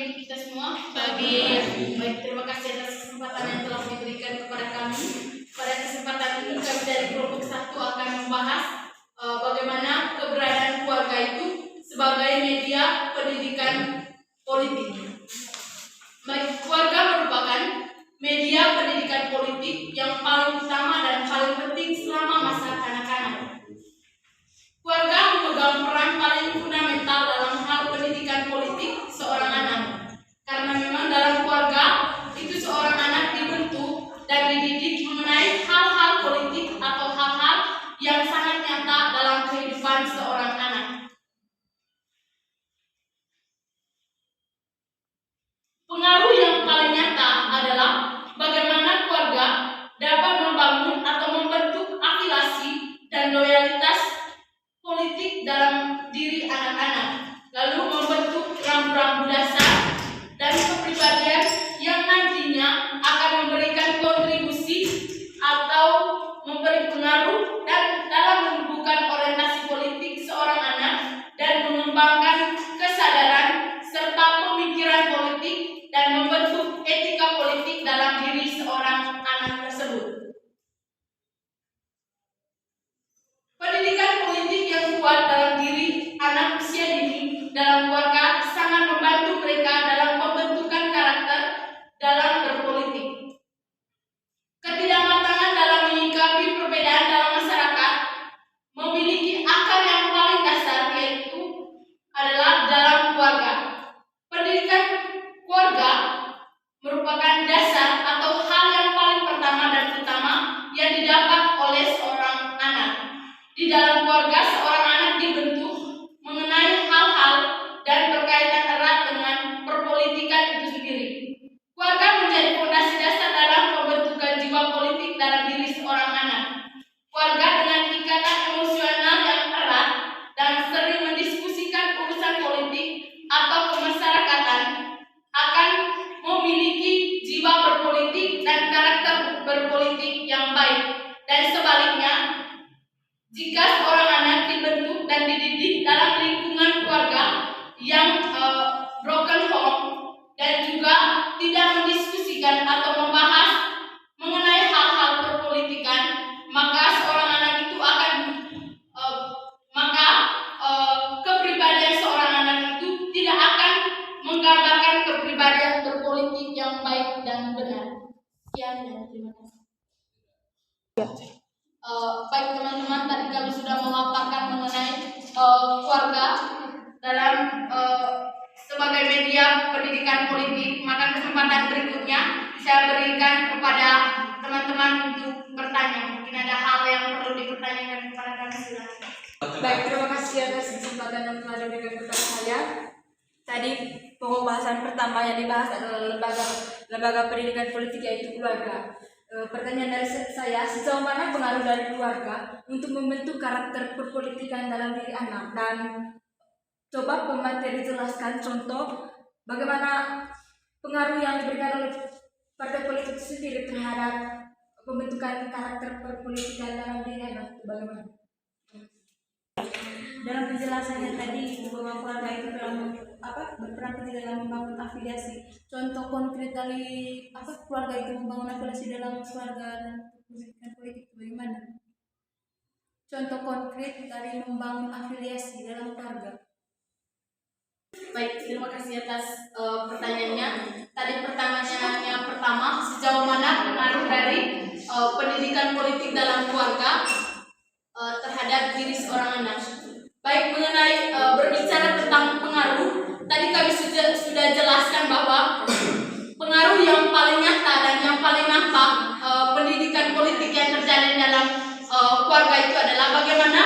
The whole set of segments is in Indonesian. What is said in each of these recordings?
pagi kita semua. Pagi. Baik, terima kasih atas kesempatan yang telah diberikan kepada kami. Pada kesempatan ini kami dari kelompok 1 akan membahas bagaimana keberadaan keluarga itu sebagai media pendidikan politik. Baik, keluarga merupakan media pendidikan politik yang paling utama dan paling penting selama masa kanak-kanak. Keluarga memegang peran paling fundamental dalam hal pendidikan politik seorang anak. Karena memang dalam keluarga itu seorang anak dibentuk dan dididik mengenai hal-hal politik atau hal-hal yang sangat nyata dalam kehidupan seorang anak. Pengaruh yang paling nyata adalah bagaimana keluarga dapat membangun atau membentuk afiliasi dan loyalitas politik dalam diri anak-anak, lalu membentuk rambu-rambu dasar dan kepribadian yang nantinya akan memberikan kontribusi atau memberi pengaruh dan dalam menumbuhkan orientasi politik seorang anak dan mengembangkan kesadaran serta pemikiran politik dan membentuk etika politik dalam diri seorang anak tersebut. Pendidikan politik yang kuat dalam diri anak usia dini dalam keluarga sangat membantu mereka dalam pembentukan karakter dalam berpolitik. Ketidakmatangan dalam menyikapi perbedaan dalam masyarakat memiliki akar yang paling dasar, yaitu adalah dalam keluarga. Pendidikan keluarga merupakan dasar atau hal yang paling pertama dan utama yang didapat oleh seorang anak. Di dalam keluarga, seorang anak dibentuk mengenai hal-hal dan berkaitan erat dengan perpolitikan itu sendiri. Keluarga menjadi fondasi dasar dalam pembentukan jiwa politik dalam diri seorang anak. Keluarga dengan ikatan emosional yang erat dan sering mendiskusikan urusan politik atau kemasyarakatan akan memiliki jiwa berpolitik dan karakter berpolitik yang baik. Dan sebaliknya, jika seorang anak dibentuk dan dididik dalam lingkungan keluarga yang broken home dan juga tidak mendiskusikan atau membahas mengenai hal-hal perpolitikan, maka seorang anak itu akan kepribadian seorang anak itu tidak akan menggambarkan kepribadian berpolitik yang baik dan benar. Sekian dan terima kasih. Baik teman-teman, tadi kami sudah memaparkan mengenai keluarga dalam sebagai media pendidikan politik. Maka kesempatan berikutnya saya berikan kepada teman-teman untuk bertanya. Mungkin ada hal yang perlu dipertanyakan kepada kami, silakan. Baik, terima kasih atas kesempatan yang telah diberikan kepada saya. Tadi pembahasan pertama yang dibahas adalah lembaga pendidikan politik, yaitu keluarga. Pertanyaan dari saya, sejauh mana pengaruh dari keluarga untuk membentuk karakter perpolitikan dalam diri anak? Dan coba pemateri jelaskan contoh bagaimana pengaruh yang diberikan oleh partai politik sendiri terhadap pembentukan karakter perpolitikan dalam diri anak. Bagaimana? Dalam penjelasannya tadi bahwa keluarga itu berperan penting dalam membangun afiliasi. Contoh konkret dari keluarga itu membangun afiliasi dalam keluarga dan pendidikan politik bagaimana? Contoh konkret dari membangun afiliasi dalam keluarga. Baik, terima kasih atas pertanyaannya. Tadi pertanyaannya pertama, sejauh mana pengaruh dari pendidikan politik dalam keluarga terhadap diri seorang anak. Baik, mengenai berbicara tentang pengaruh, tadi kami sudah jelaskan bahwa pengaruh yang paling nyata dan yang paling nampak pendidikan politik yang terjadi dalam keluarga itu adalah bagaimana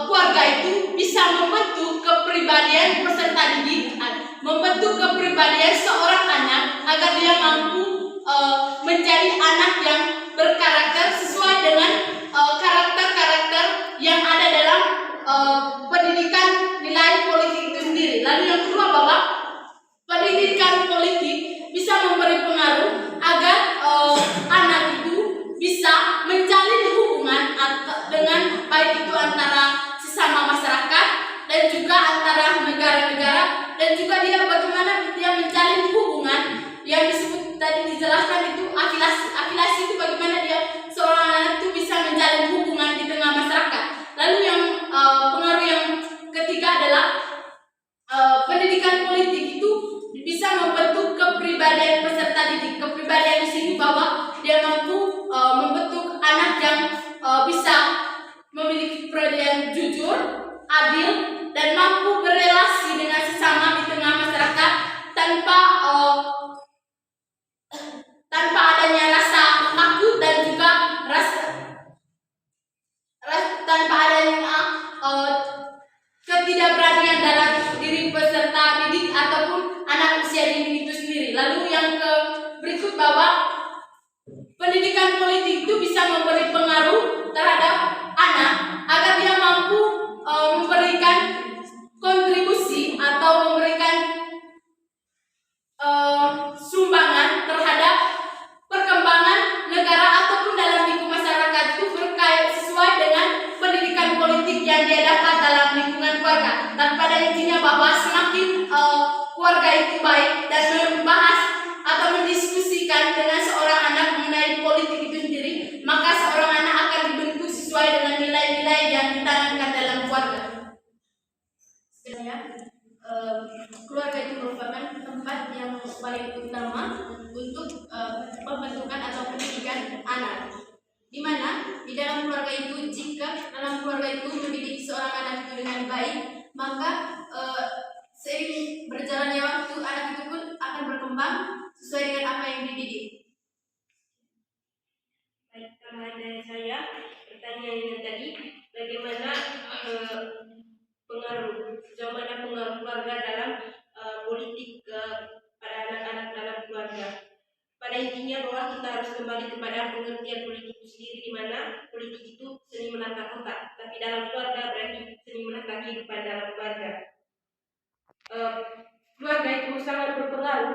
keluarga itu bisa membentuk kepribadian peserta didik, membentuk kepribadian seorang anak agar dia mampu menjadi anak yang berkarakter sesuai dengan karakter-karakter yang ada dalam pendidikan nilai politik itu sendiri. Lalu yang kedua, bahwa pendidikan politik bisa memberi pengaruh agar anak itu bisa menjalin hubungan dengan baik itu antara sesama masyarakat dan juga antara negara-negara, dan juga dia bagaimana dia politik itu bisa membentuk kepribadian peserta didik. Kepribadian di sini bahwa dia mampu membentuk anak yang bisa memiliki kepribadian jujur, adil, dan mampu berelasi dengan sesama di tengah masyarakat tanpa tanpa adanya rasa takut dan juga tanpa adanya ketidakberanian dalam diri peserta didik ataupun anak usia dini itu sendiri. Lalu yang berikut bahwa pendidikan politik itu bisa memberi pengaruh terhadap anak agar dia mampu memberikan kontribusi atau memberikan sumbangan terhadap perkembangan negara ataupun dalam lingkungan masyarakat itu berkait sesuai dengan pendidikan politik yang dia dapat dalam lingkungan keluarga. Dan pada intinya bahwa semakin keluarga itu baik dan membahas atau mendiskusikan dengan seorang anak mengenai politik itu sendiri, maka seorang anak akan dibentuk sesuai dengan nilai-nilai yang ditanamkan dalam keluarga. Sebenarnya keluarga itu merupakan tempat yang paling utama untuk pembentukan atau pendidikan anak. Di mana di dalam keluarga itu, jika dalam keluarga itu mendidik seorang anak itu dengan baik, maka seiring berjalannya waktu anak itu pun akan berkembang sesuai dengan apa yang dididik. Baik, tambahan dari saya, pertanyaannya tadi, bagaimana sejauh mana pengaruh keluarga dalam politik pada anak-anak dalam keluarga. Pada intinya bahwa kita harus kembali kepada pengertian politik itu sendiri, di mana politik itu seni menata kota, tapi dalam keluarga berarti seni menata kehidupan dalam keluarga. Keluarga itu sangat berpengaruh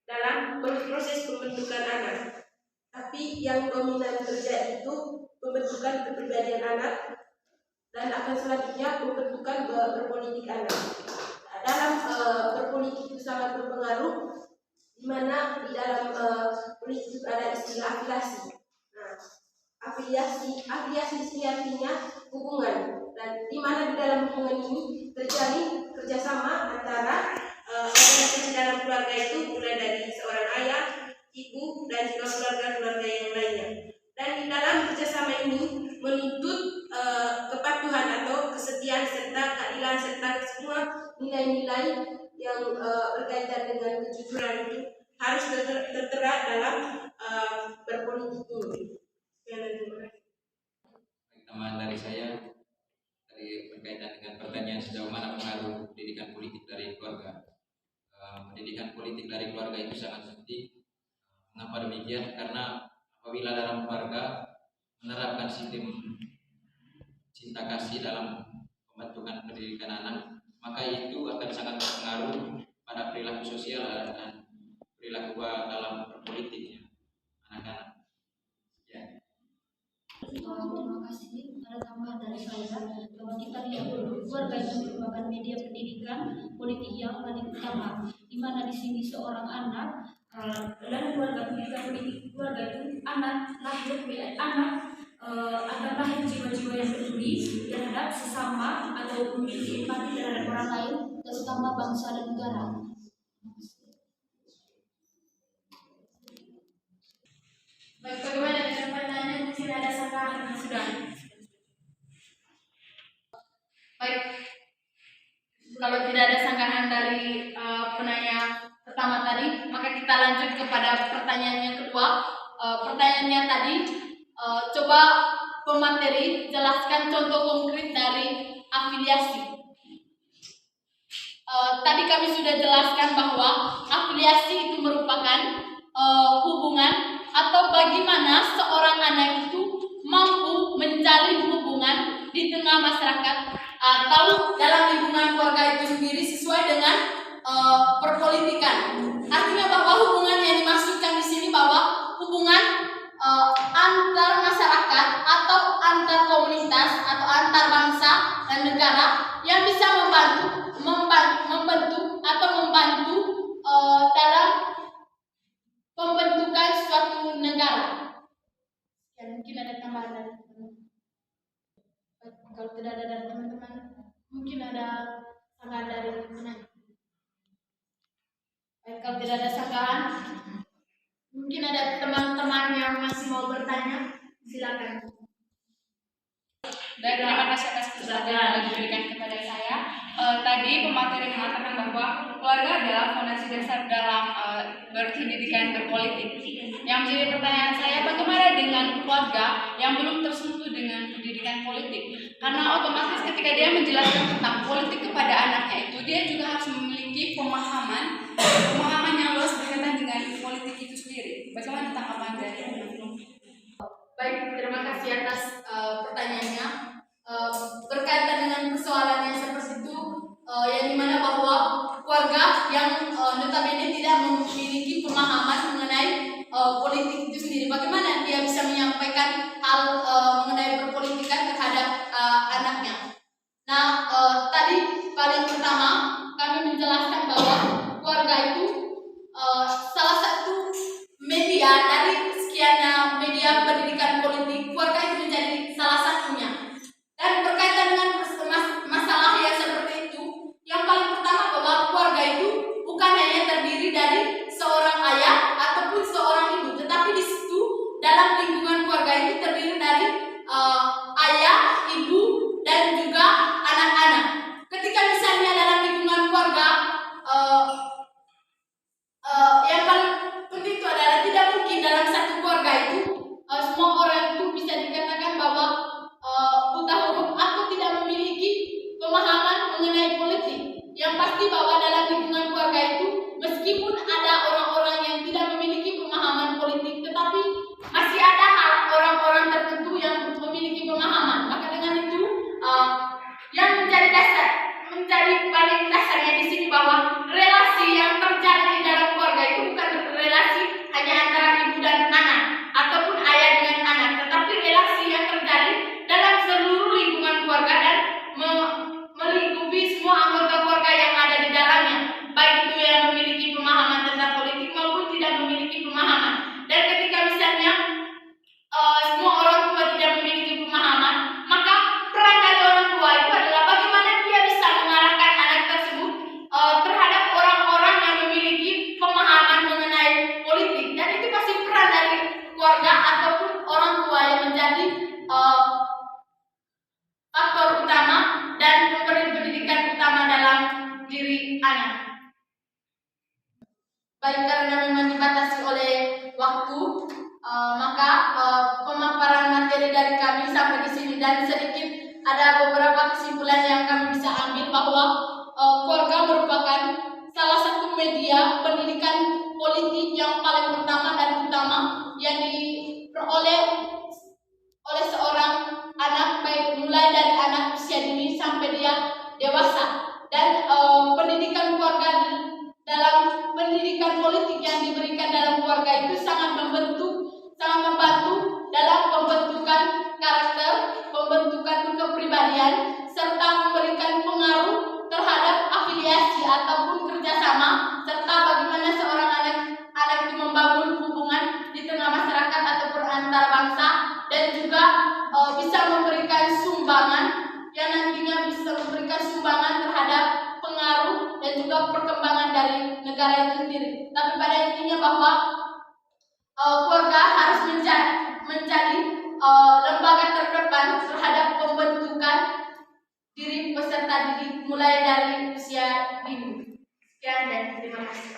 dalam proses pembentukan anak, tapi yang dominan terjadi itu pembentukan kepribadian anak dan akan selanjutnya pembentukan berpolitik anak. Dalam berpolitik itu sangat berpengaruh, di mana di dalam politik itu ada istilah afiliasi. Nah, afiliasi ini artinya hubungan, dan di mana di dalam hubungan ini terjalin kerjasama antara organisasi dalam keluarga itu, mulai dari seorang ayah, ibu, dan juga keluarga-keluarga yang lainnya. Dan di dalam kerjasama ini menuntut kepatuhan atau kesetiaan serta keadilan serta semua nilai-nilai yang berkaitan dengan kejujuran itu harus tertera dalam berpolitik ini. Tambahan dari saya berkaitan dengan pertanyaan sejauh mana pengaruh pendidikan politik dari keluarga. Pendidikan politik dari keluarga itu sangat penting. Mengapa demikian? Karena apabila dalam keluarga menerapkan sistem cinta kasih dalam pembentukan pendidikan anak, maka itu akan sangat berpengaruh pada perilaku sosial dan perilaku dalam berpolitiknya anak-anak. Ya. Terima kasih. Ada tambahan dari saya bahwa kita lihat dulu keluarga itu merupakan media pendidikan politik yang paling utama, di mana di sini seorang anak dalam keluarga pendidikan politik keluarga itu akan lahir jiwa-jiwa yang peduli terhadap sesama atau memiliki empati terhadap orang lain, terutama bangsa dan negara. Baik, bagaimana dengan pertanyaan? Mungkin ada sanggahan sudah. Baik, kalau tidak ada sanggahan dari penanya pertama tadi, maka kita lanjut kepada pertanyaan yang kedua. Pertanyaannya tadi, coba pemateri jelaskan contoh konkret dari afiliasi. Tadi kami sudah jelaskan bahwa afiliasi itu merupakan hubungan atau bagaimana seorang anak itu mampu menjalin hubungan di tengah masyarakat atau dalam lingkungan keluarga itu sendiri sesuai dengan perpolitikan. Artinya bahwa hubungan yang dimaksudkan di sini bahwa hubungan antar masyarakat atau antar komunitas atau antar bangsa dan negara yang bisa membentuk atau membantu dalam pembentukan suatu negara. Ya, mungkin ada tambahan dari teman-teman. Kalau tidak ada dari teman-teman, mungkin ada tambahan dari penanya. tidak ada sanggahan, mungkin ada teman-teman yang masih mau bertanya, silakan. Baik, terima kasih atas kesempatan yang diberikan kepada saya. Tadi pemateri mengatakan bahwa keluarga adalah fondasi dasar dalam berpendidikan berpolitik. Yang menjadi pertanyaan saya, bagaimana dengan keluarga yang belum tersentuh dengan pendidikan politik? Karena otomatis ketika dia menjelaskan tentang politik kepada anaknya itu, dia juga harus memiliki pemahaman yang luas berkaitan dengan politik itu sendiri. Bagaimana tanggapan dari Baik, terima kasih atas pertanyaannya. Berkaitan dengan persoalan yang seperti itu, yang dimana bahwa keluarga yang notabene tidak memiliki pemahaman mengenai politik itu sendiri, bagaimana dia bisa menyampaikan hal mengenai perpolitikan terhadap anaknya. Nah, tadi paling pertama kami menjelaskan bahwa keluarga itu salah satu media dari sekian media pendidikan politik. Keluarga itu menjadi salah satunya. Dan berkaitan dengan masalah yang seperti itu, yang paling pertama bahwa keluarga itu bukan hanya terdiri dari seorang ayah ataupun seorang ibu, tetapi di situ dalam lingkungan keluarga itu terdiri dari ayah, ibu, dan juga anak-anak. Ketika misalnya dalam lingkungan keluarga, yang paling penting itu adalah tidak mungkin dalam satu keluarga itu semua orang itu bisa dikatakan bahwa buta huruf atau tidak memiliki pemahaman mengenai politik. Yang pasti bahwa dalam lingkungan keluarga itu meskipun ada orang-orang yang tidak memiliki pemahaman politik, tetapi masih ada orang-orang tertentu yang memiliki pemahaman. Maka dengan itu yang menjadi paling dasarnya di sini bahwa relasi yang terjadi dalam keluarga itu bukan relasi hanya antara ibu dan anak ataupun ayah dengan anak, tetapi relasi yang terjadi dalam seluruh lingkungan keluarga dan melingkupi semua anggota keluarga yang ada di dalamnya, baik itu yang memiliki pemahaman tentang politik maupun tidak memiliki pemahaman. Dan ketika misalnya semua orang tua tidak memiliki pemahaman, maka peran dari orang tua itu adalah bagaimana dia bisa mengarahkan anak tersebut terhadap orang-orang yang memiliki pemahaman mengenai politik. Dan itu pasti peran dari keluarga ataupun orang tua yang menjadi faktor utama dan pemberi pendidikan utama dalam diri anak. Baik, karena memang dibatasi oleh waktu, maka pemaparan materi dari kami sampai di sini, dan sedikit ada beberapa kesimpulan yang kami bisa ambil bahwa keluarga merupakan salah satu media pendidikan politik yang paling pertama dan utama yang diperoleh oleh seorang anak, baik mulai dari anak usia dini sampai dia dewasa. Dan pendidikan keluarga dalam pendidikan politik yang diberikan dalam keluarga itu sangat membantu dalam pembentukan karakter, pembentukan kepribadian, serta memberikan pengaruh terhadap afiliasi ataupun kerjasama, serta bagaimana seorang anak itu membangun hubungan di tengah masyarakat ataupun antar bangsa, dan juga bisa memberikan sumbangan yang nantinya bisa memberikan sumbangan terhadap pengaruh dan juga perkembangan dari negara itu sendiri. Tapi pada intinya bahwa keluarga harus menjadi lembaga terdepan terhadap pembentukan diri peserta didik mulai dari usia dini. Sekian dan terima kasih.